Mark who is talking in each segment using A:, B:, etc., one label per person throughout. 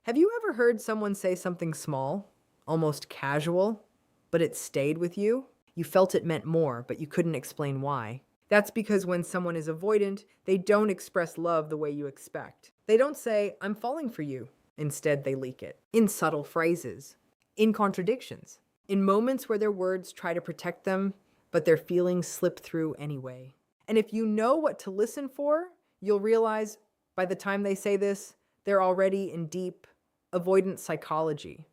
A: Have you ever heard someone say something small, almost casual, but it stayed with you? You felt it meant more, but you couldn't explain why. That's because when someone is avoidant, they don't express love the way you expect. They don't say, I'm falling for you. Instead, they leak it in subtle phrases, in contradictions, in moments where their words try to protect them, but their feelings slip through anyway. And if you know what to listen for, you'll realize by the time they say this, they're already in deep avoidant psychology.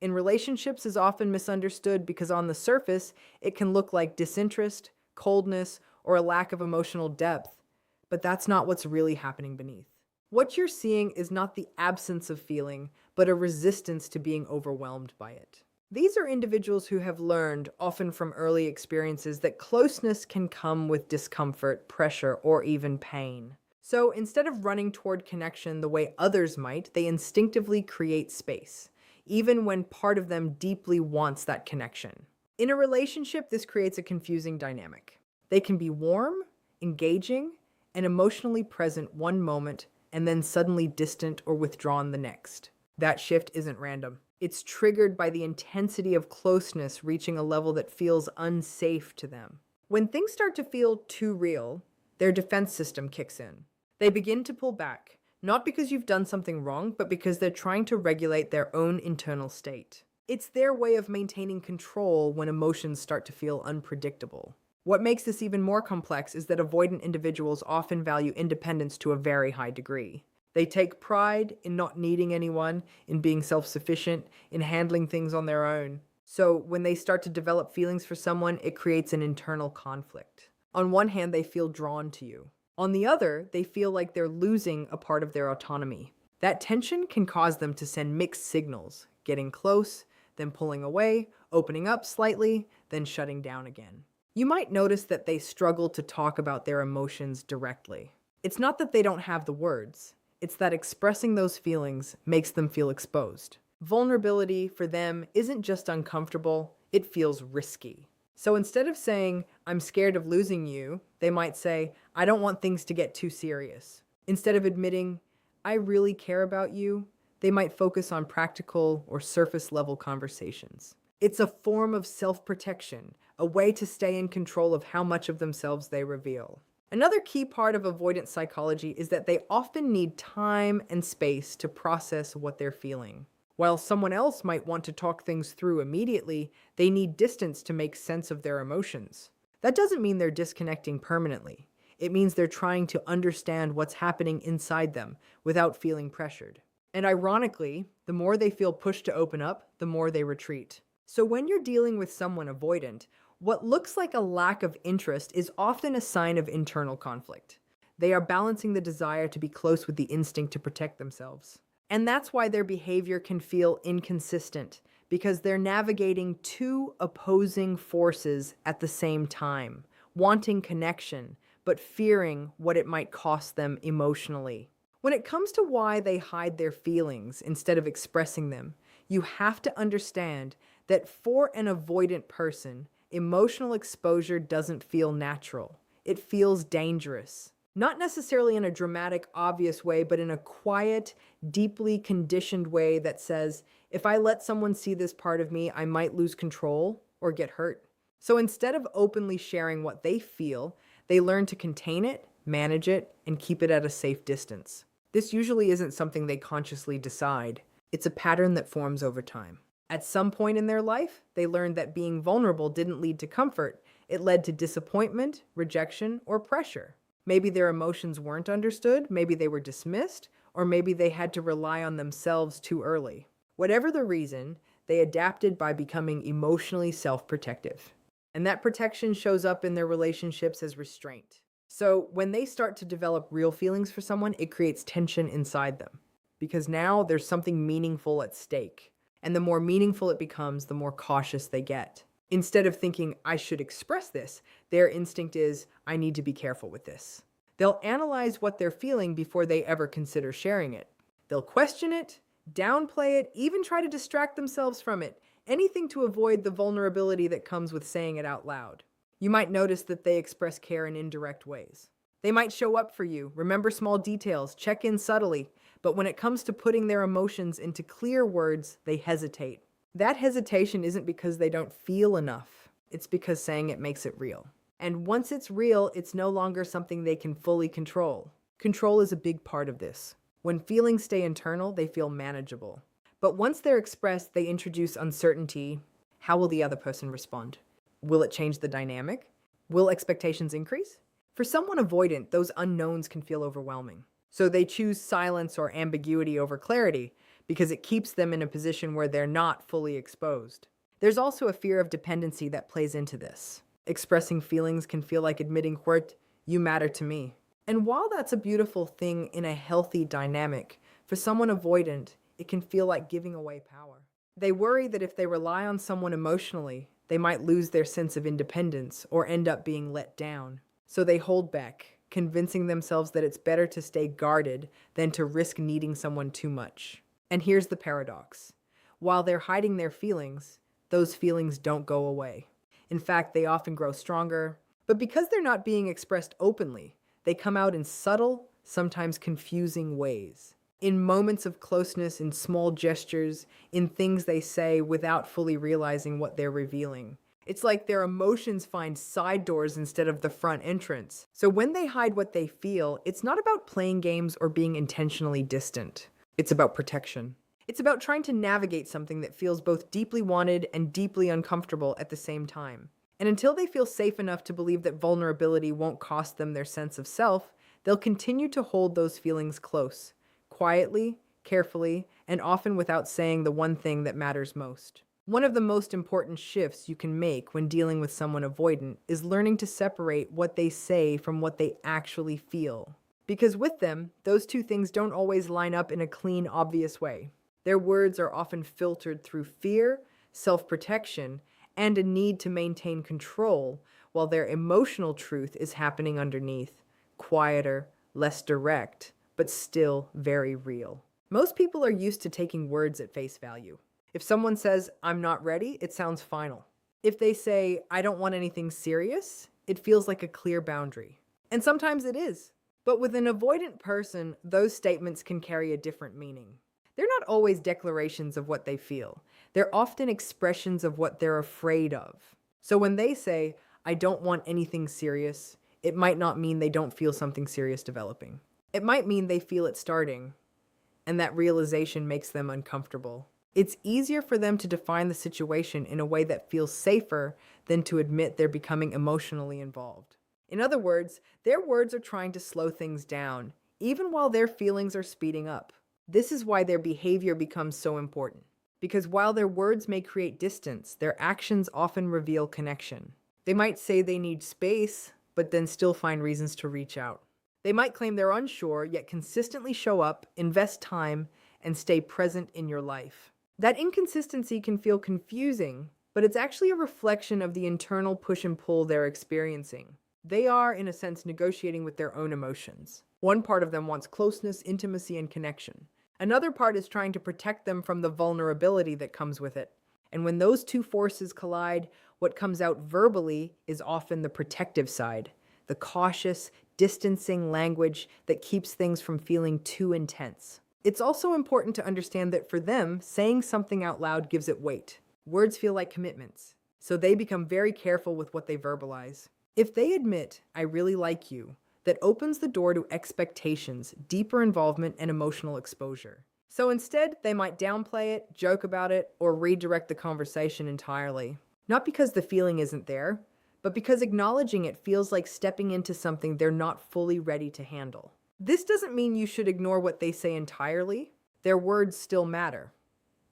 A: In relationships is often misunderstood because on the surface, it can look like disinterest, coldness, or a lack of emotional depth. But that's not what's really happening beneath. What you're seeing is not the absence of feeling, but a resistance to being overwhelmed by it. These are individuals who have learned, often from early experiences, that closeness can come with discomfort, pressure, or even pain. So instead of running toward connection the way others might, they instinctively create space, even when part of them deeply wants that connection. In a relationship, this creates a confusing dynamic. They can be warm, engaging, and emotionally present one moment and then suddenly distant or withdrawn the next. That shift isn't random. It's triggered by the intensity of closeness reaching a level that feels unsafe to them. When things start to feel too real, their defense system kicks in. They begin to pull back, not because you've done something wrong, but because they're trying to regulate their own internal state. It's their way of maintaining control when emotions start to feel unpredictable. What makes this even more complex is that avoidant individuals often value independence to a very high degree. They take pride in not needing anyone, in being self-sufficient, in handling things on their own. So when they start to develop feelings for someone, it creates an internal conflict. On one hand, they feel drawn to you. On the other, they feel like they're losing a part of their autonomy. That tension can cause them to send mixed signals, getting close, then pulling away, opening up slightly, then shutting down again. You might notice that they struggle to talk about their emotions directly. It's not that they don't have the words, it's that expressing those feelings makes them feel exposed. Vulnerability for them isn't just uncomfortable, it feels risky. So instead of saying, I'm scared of losing you, they might say, I don't want things to get too serious. Instead of admitting, I really care about you, they might focus on practical or surface level conversations. It's a form of self-protection, a way to stay in control of how much of themselves they reveal. Another key part of avoidant psychology is that they often need time and space to process what they're feeling. While someone else might want to talk things through immediately, they need distance to make sense of their emotions. That doesn't mean they're disconnecting permanently. It means they're trying to understand what's happening inside them without feeling pressured. And ironically, the more they feel pushed to open up, the more they retreat. So when you're dealing with someone avoidant, what looks like a lack of interest is often a sign of internal conflict. They are balancing the desire to be close with the instinct to protect themselves. And that's why their behavior can feel inconsistent, because they're navigating two opposing forces at the same time, wanting connection, but fearing what it might cost them emotionally. When it comes to why they hide their feelings instead of expressing them, you have to understand that for an avoidant person, emotional exposure doesn't feel natural. It feels dangerous. Not necessarily in a dramatic, obvious way, but in a quiet, deeply conditioned way that says, if I let someone see this part of me, I might lose control or get hurt. So instead of openly sharing what they feel, they learn to contain it, manage it, and keep it at a safe distance. This usually isn't something they consciously decide. It's a pattern that forms over time. At some point in their life, they learned that being vulnerable didn't lead to comfort. It led to disappointment, rejection, or pressure. Maybe their emotions weren't understood, maybe they were dismissed, or maybe they had to rely on themselves too early. Whatever the reason, they adapted by becoming emotionally self-protective. And that protection shows up in their relationships as restraint. So when they start to develop real feelings for someone, it creates tension inside them. Because now there's something meaningful at stake. And the more meaningful it becomes, the more cautious they get. Instead of thinking, I should express this, their instinct is, I need to be careful with this. They'll analyze what they're feeling before they ever consider sharing it. They'll question it, downplay it, even try to distract themselves from it. Anything to avoid the vulnerability that comes with saying it out loud. You might notice that they express care in indirect ways. They might show up for you, remember small details, check in subtly, But when it comes to putting their emotions into clear words, they hesitate. That hesitation isn't because they don't feel enough. It's because saying it makes it real. And once it's real, it's no longer something they can fully control. Control is a big part of this. When feelings stay internal, they feel manageable. But once they're expressed, they introduce uncertainty. How will the other person respond? Will it change the dynamic? Will expectations increase? For someone avoidant, those unknowns can feel overwhelming. So they choose silence or ambiguity over clarity because it keeps them in a position where they're not fully exposed. There's also a fear of dependency that plays into this. Expressing feelings can feel like admitting, quote, "You matter to me." And while that's a beautiful thing in a healthy dynamic, for someone avoidant, it can feel like giving away power. They worry that if they rely on someone emotionally, they might lose their sense of independence or end up being let down. So they hold back, convincing themselves that it's better to stay guarded than to risk needing someone too much. And here's the paradox. While they're hiding their feelings, those feelings don't go away. In fact, they often grow stronger. But because they're not being expressed openly, they come out in subtle, sometimes confusing ways. In moments of closeness, in small gestures, in things they say without fully realizing what they're revealing. It's like their emotions find side doors instead of the front entrance. So when they hide what they feel, it's not about playing games or being intentionally distant. It's about protection. It's about trying to navigate something that feels both deeply wanted and deeply uncomfortable at the same time. And until they feel safe enough to believe that vulnerability won't cost them their sense of self, they'll continue to hold those feelings close, quietly, carefully, and often without saying the one thing that matters most. One of the most important shifts you can make when dealing with someone avoidant is learning to separate what they say from what they actually feel. Because with them, those two things don't always line up in a clean, obvious way. Their words are often filtered through fear, self-protection, and a need to maintain control, while their emotional truth is happening underneath, quieter, less direct, but still very real. Most people are used to taking words at face value. If someone says, "I'm not ready," it sounds final. If they say, "I don't want anything serious," it feels like a clear boundary. And sometimes it is. But with an avoidant person, those statements can carry a different meaning. They're not always declarations of what they feel. They're often expressions of what they're afraid of. So when they say, "I don't want anything serious," it might not mean they don't feel something serious developing. It might mean they feel it starting, and that realization makes them uncomfortable. It's easier for them to define the situation in a way that feels safer than to admit they're becoming emotionally involved. In other words, their words are trying to slow things down, even while their feelings are speeding up. This is why their behavior becomes so important. Because while their words may create distance, their actions often reveal connection. They might say they need space, but then still find reasons to reach out. They might claim they're unsure, yet consistently show up, invest time, and stay present in your life. That inconsistency can feel confusing, but it's actually a reflection of the internal push and pull they're experiencing. They are, in a sense, negotiating with their own emotions. One part of them wants closeness, intimacy, and connection. Another part is trying to protect them from the vulnerability that comes with it. And when those two forces collide, what comes out verbally is often the protective side, the cautious, distancing language that keeps things from feeling too intense. It's also important to understand that for them, saying something out loud gives it weight. Words feel like commitments, so they become very careful with what they verbalize. If they admit, "I really like you," that opens the door to expectations, deeper involvement, and emotional exposure. So instead, they might downplay it, joke about it, or redirect the conversation entirely. Not because the feeling isn't there, but because acknowledging it feels like stepping into something they're not fully ready to handle. This doesn't mean you should ignore what they say entirely. Their words still matter,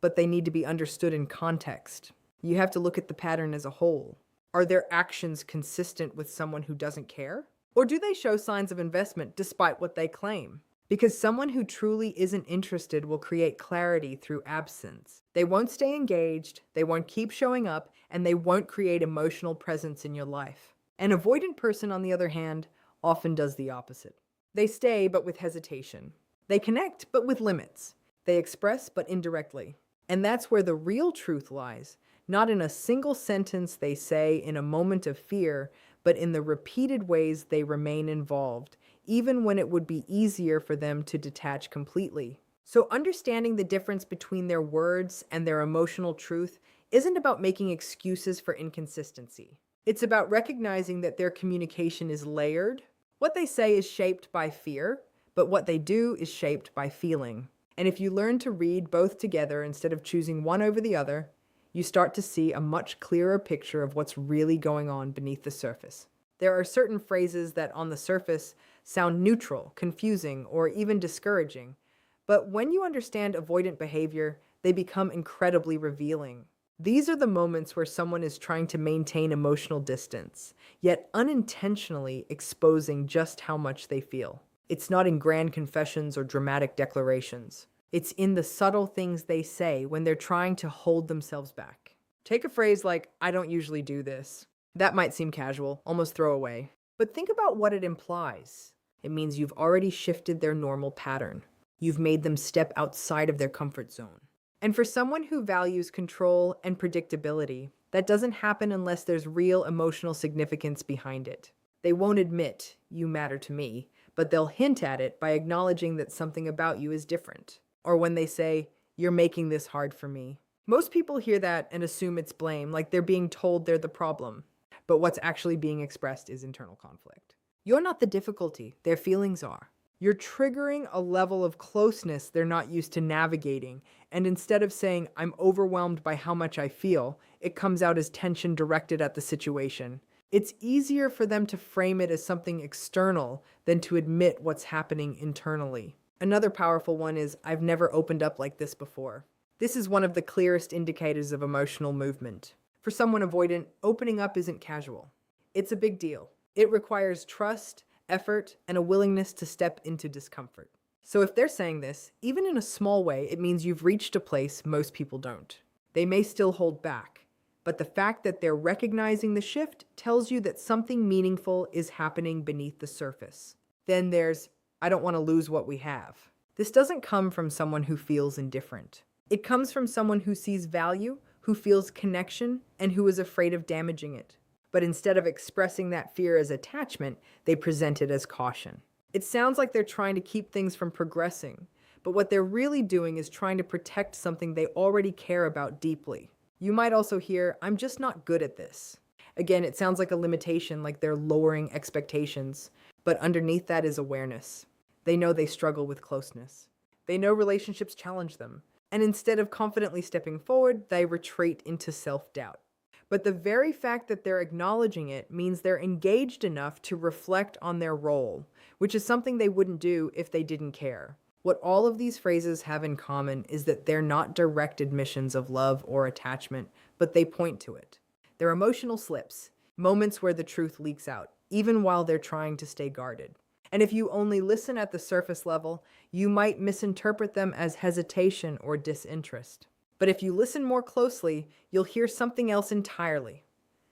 A: but they need to be understood in context. You have to look at the pattern as a whole. Are their actions consistent with someone who doesn't care? Or do they show signs of investment despite what they claim? Because someone who truly isn't interested will create clarity through absence. They won't stay engaged, they won't keep showing up, and they won't create emotional presence in your life. An avoidant person, on the other hand, often does the opposite. They stay, but with hesitation. They connect, but with limits. They express, but indirectly. And that's where the real truth lies, not in a single sentence they say in a moment of fear, but in the repeated ways they remain involved, even when it would be easier for them to detach completely. So, understanding the difference between their words and their emotional truth isn't about making excuses for inconsistency. It's about recognizing that their communication is layered. What they say is shaped by fear, but what they do is shaped by feeling. And if you learn to read both together instead of choosing one over the other, you start to see a much clearer picture of what's really going on beneath the surface. There are certain phrases that on the surface sound neutral, confusing, or even discouraging. But when you understand avoidant behavior, they become incredibly revealing. These are the moments where someone is trying to maintain emotional distance, yet unintentionally exposing just how much they feel. It's not in grand confessions or dramatic declarations. It's in the subtle things they say when they're trying to hold themselves back. Take a phrase like, "I don't usually do this." That might seem casual, almost throwaway. But think about what it implies. It means you've already shifted their normal pattern. You've made them step outside of their comfort zone. And for someone who values control and predictability, that doesn't happen unless there's real emotional significance behind it. They won't admit, "You matter to me," but they'll hint at it by acknowledging that something about you is different. Or when they say, "You're making this hard for me." Most people hear that and assume it's blame, like they're being told they're the problem. But what's actually being expressed is internal conflict. You're not the difficulty, their feelings are. You're triggering a level of closeness they're not used to navigating, and instead of saying, "I'm overwhelmed by how much I feel," it comes out as tension directed at the situation. It's easier for them to frame it as something external than to admit what's happening internally. Another powerful one is, "I've never opened up like this before." This is one of the clearest indicators of emotional movement. For someone avoidant, opening up isn't casual. It's a big deal. It requires trust, effort, and a willingness to step into discomfort. So if they're saying this, even in a small way, it means you've reached a place most people don't. They may still hold back, but the fact that they're recognizing the shift tells you that something meaningful is happening beneath the surface. Then there's, "I don't want to lose what we have." This doesn't come from someone who feels indifferent. It comes from someone who sees value, who feels connection, and who is afraid of damaging it. But instead of expressing that fear as attachment, they present it as caution. It sounds like they're trying to keep things from progressing, but what they're really doing is trying to protect something they already care about deeply. You might also hear, "I'm just not good at this." Again, it sounds like a limitation, like they're lowering expectations, but underneath that is awareness. They know they struggle with closeness. They know relationships challenge them, and instead of confidently stepping forward, they retreat into self-doubt. But the very fact that they're acknowledging it means they're engaged enough to reflect on their role, which is something they wouldn't do if they didn't care. What all of these phrases have in common is that they're not direct admissions of love or attachment, but they point to it. They're emotional slips, moments where the truth leaks out, even while they're trying to stay guarded. And if you only listen at the surface level, you might misinterpret them as hesitation or disinterest. But if you listen more closely, you'll hear something else entirely.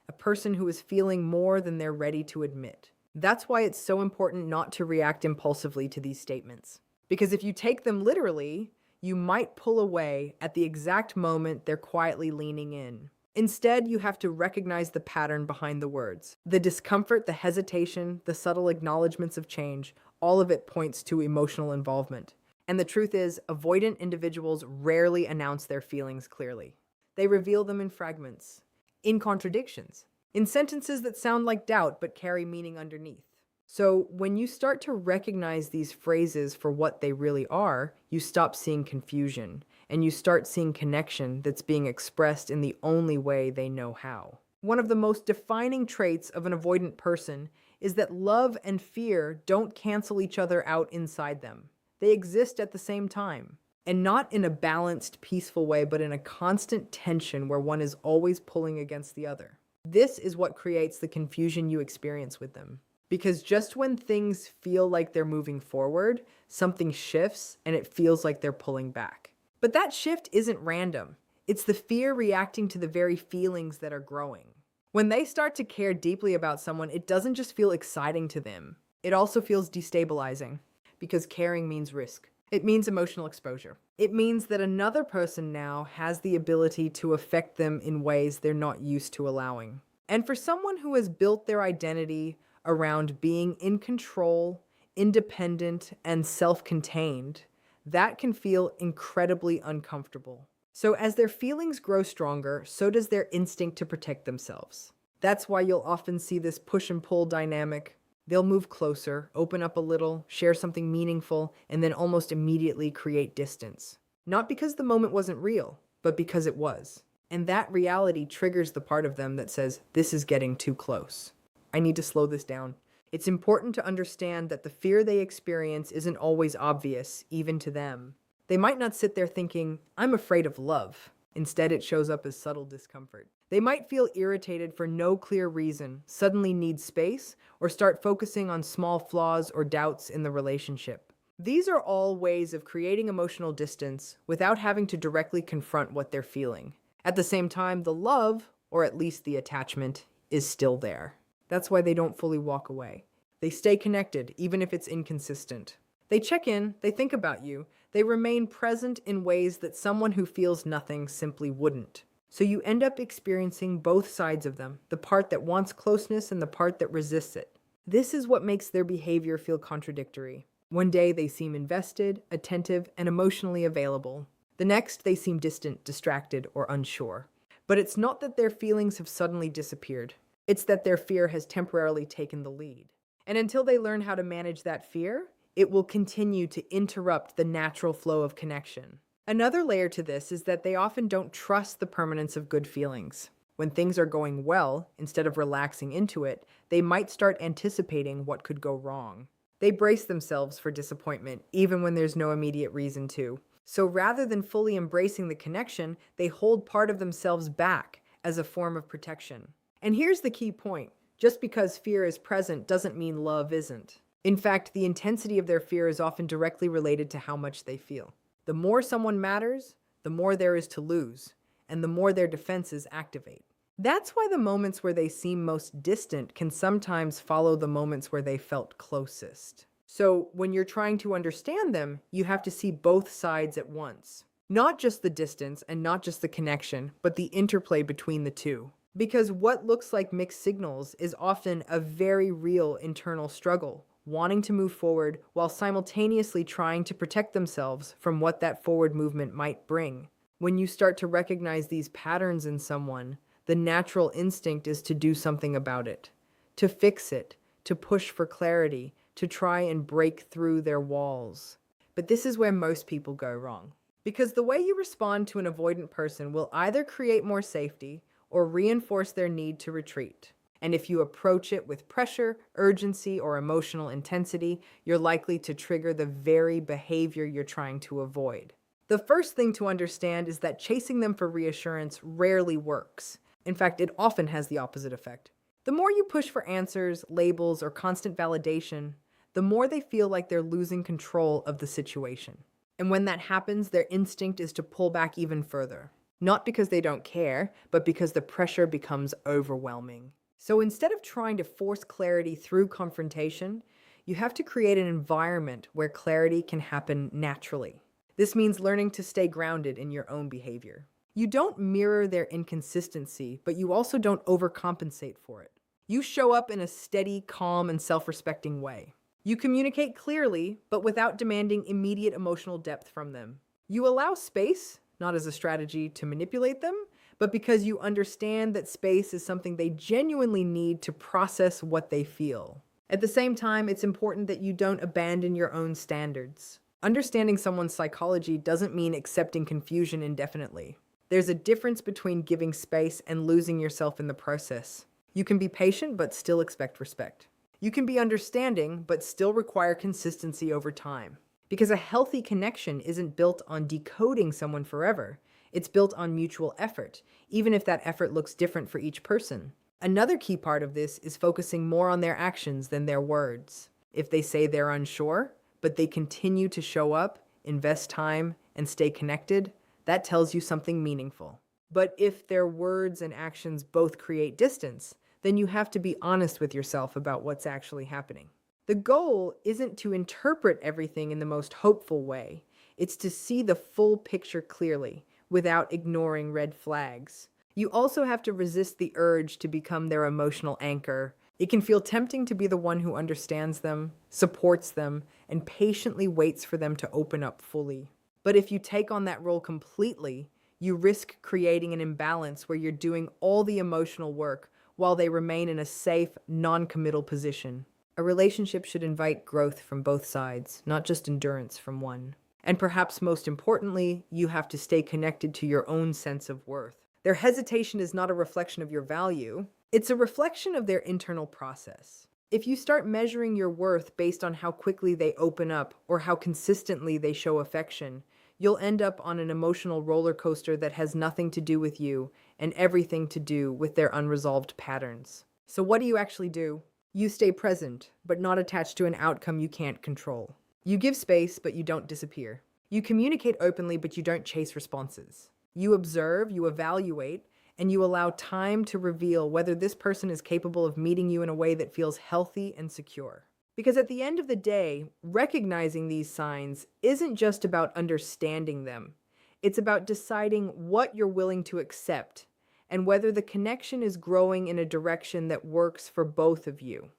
A: A person who is feeling more than they're ready to admit. That's why it's so important not to react impulsively to these statements. Because if you take them literally, you might pull away at the exact moment they're quietly leaning in. Instead, you have to recognize the pattern behind the words. The discomfort, the hesitation, the subtle acknowledgments of change, all of it points to emotional involvement. And the truth is, avoidant individuals rarely announce their feelings clearly. They reveal them in fragments, in contradictions, in sentences that sound like doubt but carry meaning underneath. So when you start to recognize these phrases for what they really are, you stop seeing confusion, and you start seeing connection that's being expressed in the only way they know how. One of the most defining traits of an avoidant person is that love and fear don't cancel each other out inside them. They exist at the same time, and not in a balanced, peaceful way, but in a constant tension where one is always pulling against the other. This is what creates the confusion you experience with them. Because just when things feel like they're moving forward, something shifts and it feels like they're pulling back. But that shift isn't random. It's the fear reacting to the very feelings that are growing. When they start to care deeply about someone, it doesn't just feel exciting to them. It also feels destabilizing. Because caring means risk. It means emotional exposure. It means that another person now has the ability to affect them in ways they're not used to allowing. And for someone who has built their identity around being in control, independent, and self-contained, that can feel incredibly uncomfortable. So as their feelings grow stronger, so does their instinct to protect themselves. That's why you'll often see this push and pull dynamic. They'll move closer, open up a little, share something meaningful, and then almost immediately create distance. Not because the moment wasn't real, but because it was. And that reality triggers the part of them that says, this is getting too close. I need to slow this down. It's important to understand that the fear they experience isn't always obvious, even to them. They might not sit there thinking, I'm afraid of love. Instead, it shows up as subtle discomfort. They might feel irritated for no clear reason, suddenly need space, or start focusing on small flaws or doubts in the relationship. These are all ways of creating emotional distance without having to directly confront what they're feeling. At the same time, the love, or at least the attachment, is still there. That's why they don't fully walk away. They stay connected, even if it's inconsistent. They check in, they think about you, they remain present in ways that someone who feels nothing simply wouldn't. So you end up experiencing both sides of them, the part that wants closeness and the part that resists it. This is what makes their behavior feel contradictory. One day they seem invested, attentive, and emotionally available. The next they seem distant, distracted, or unsure. But it's not that their feelings have suddenly disappeared. It's that their fear has temporarily taken the lead. And until they learn how to manage that fear, it will continue to interrupt the natural flow of connection. Another layer to this is that they often don't trust the permanence of good feelings. When things are going well, instead of relaxing into it, they might start anticipating what could go wrong. They brace themselves for disappointment, even when there's no immediate reason to. So rather than fully embracing the connection, they hold part of themselves back as a form of protection. And here's the key point. Just because fear is present doesn't mean love isn't. In fact, the intensity of their fear is often directly related to how much they feel. The more someone matters, the more there is to lose, and the more their defenses activate. That's why the moments where they seem most distant can sometimes follow the moments where they felt closest. So when you're trying to understand them, you have to see both sides at once. Not just the distance and not just the connection, but the interplay between the two. Because what looks like mixed signals is often a very real internal struggle, wanting to move forward while simultaneously trying to protect themselves from what that forward movement might bring. When you start to recognize these patterns in someone, the natural instinct is to do something about it, to fix it, to push for clarity, to try and break through their walls. But this is where most people go wrong. Because the way you respond to an avoidant person will either create more safety or reinforce their need to retreat. And if you approach it with pressure, urgency, or emotional intensity, you're likely to trigger the very behavior you're trying to avoid. The first thing to understand is that chasing them for reassurance rarely works. In fact, it often has the opposite effect. The more you push for answers, labels, or constant validation, the more they feel like they're losing control of the situation. And when that happens, their instinct is to pull back even further. Not because they don't care, but because the pressure becomes overwhelming. So instead of trying to force clarity through confrontation, you have to create an environment where clarity can happen naturally. This means learning to stay grounded in your own behavior. You don't mirror their inconsistency, but you also don't overcompensate for it. You show up in a steady, calm, and self-respecting way. You communicate clearly, but without demanding immediate emotional depth from them. You allow space, not as a strategy to manipulate them, but because you understand that space is something they genuinely need to process what they feel. At the same time, it's important that you don't abandon your own standards. Understanding someone's psychology doesn't mean accepting confusion indefinitely. There's a difference between giving space and losing yourself in the process. You can be patient but still expect respect. You can be understanding but still require consistency over time. Because a healthy connection isn't built on decoding someone forever. It's built on mutual effort, even if that effort looks different for each person. Another key part of this is focusing more on their actions than their words. If they say they're unsure, but they continue to show up, invest time, and stay connected, that tells you something meaningful. But if their words and actions both create distance, then you have to be honest with yourself about what's actually happening. The goal isn't to interpret everything in the most hopeful way. It's to see the full picture clearly, without ignoring red flags. You also have to resist the urge to become their emotional anchor, It can feel tempting to be the one who understands them, supports them, and patiently waits for them to open up fully. But if you take on that role completely, you risk creating an imbalance where you're doing all the emotional work while they remain in a safe, non-committal position. A relationship should invite growth from both sides, not just endurance from one. And perhaps most importantly, you have to stay connected to your own sense of worth. Their hesitation is not a reflection of your value, it's a reflection of their internal process. If you start measuring your worth based on how quickly they open up or how consistently they show affection, you'll end up on an emotional roller coaster that has nothing to do with you and everything to do with their unresolved patterns. So, what do you actually do? You stay present, but not attached to an outcome you can't control. You give space, but you don't disappear. You communicate openly, but you don't chase responses. You observe, you evaluate, and you allow time to reveal whether this person is capable of meeting you in a way that feels healthy and secure. Because at the end of the day, recognizing these signs isn't just about understanding them. It's about deciding what you're willing to accept and whether the connection is growing in a direction that works for both of you.